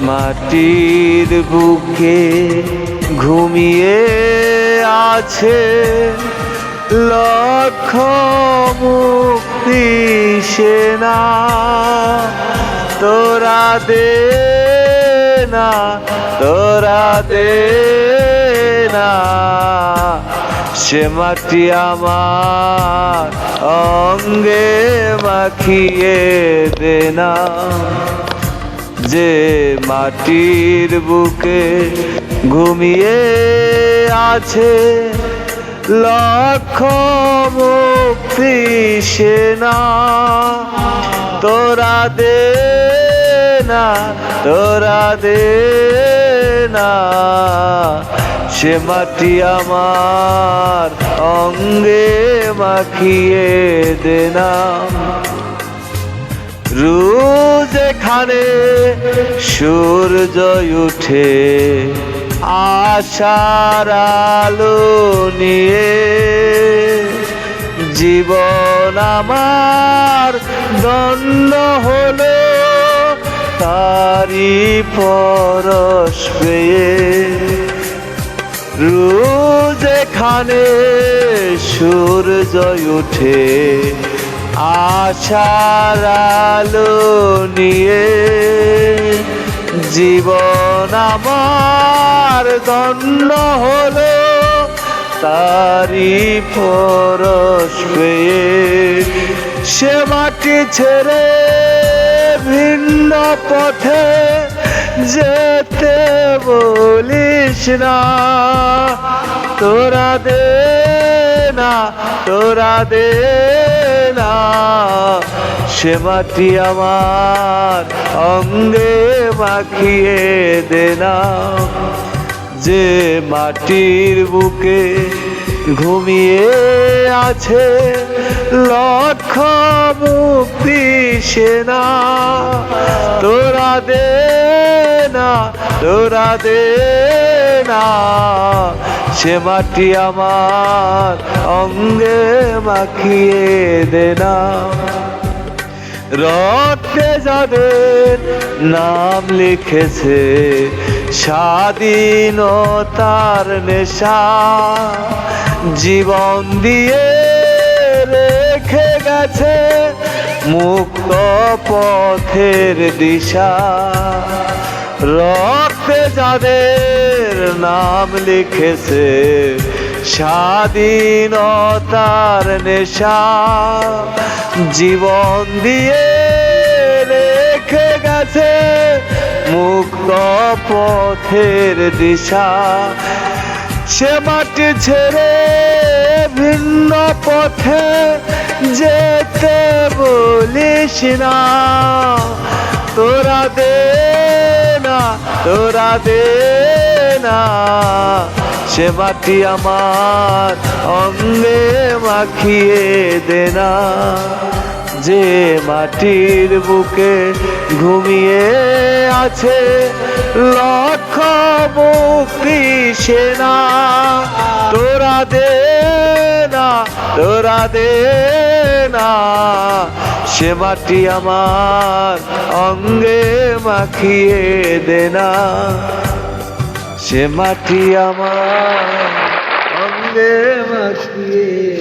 মাটির বুকে ঘুমিয়ে আছে লক্ষ মুক্তি সেনা, তোরা দে না, তোরা দে না, সে মাটি আমার অঙ্গে মাখিয়ে দে না। যে মাটির বুকে ঘুমিয়ে আছে লক্ষ মুক্তি সেনা, তোরা দে না, তোরা দে না, সে মাটি আমার অঙ্গে মাখিয়ে দে না। রোজ এখানে সূর্য উঠে আশার আলো নিয়ে, জীবন আমার ধন্য হলো তারি পরশ পেয়ে। রোজ এখানে সূর্য উঠে আশার আলো নিয়ে, জীবন আমার ধন্য হলো তারি পরশ পেয়ে। সে মাটি ছেড়ে ভিন্ন পথে যেতে বলিস না, তোরা দে না, তোরা দে না, সে মাটি আমার অঙ্গে মাখিয়ে দে না। যে মাটির বুকে ঘুমিয়ে আছে লক্ষ মুক্তি সেনা, তোরা দে না, তোরা দে না, সে মাটি আমার অঙ্গে মাখিয়ে দে না। রক্তে যাদের নাম লিখেছে স্বাধীনতার নেশা, জীবন দিয়ে রেখে গেছে মুক্ত পথের দিশা। রক্তে যাদের নাম লিখেছে স্বাধীনতার নেশা, জীবন দিয়ে রেখে গেছে মুক্ত পথের দিশা। সে মাটি ছেড়ে ভিন্ন পথে যেতে বলিস না, তোরা দে না, তোরা দে না, সে মাটি আমার অঙ্গে মাখিয়ে দে না। যে মাটির বুকে ঘুমিয়ে আছে লক্ষ মুক্তি সেনা, তোরা দে না, তোরা দে না, সে মাটি আমার অঙ্গে মাখিয়ে দে না, সে মাটি আমার অঙ্গে মাখিয়ে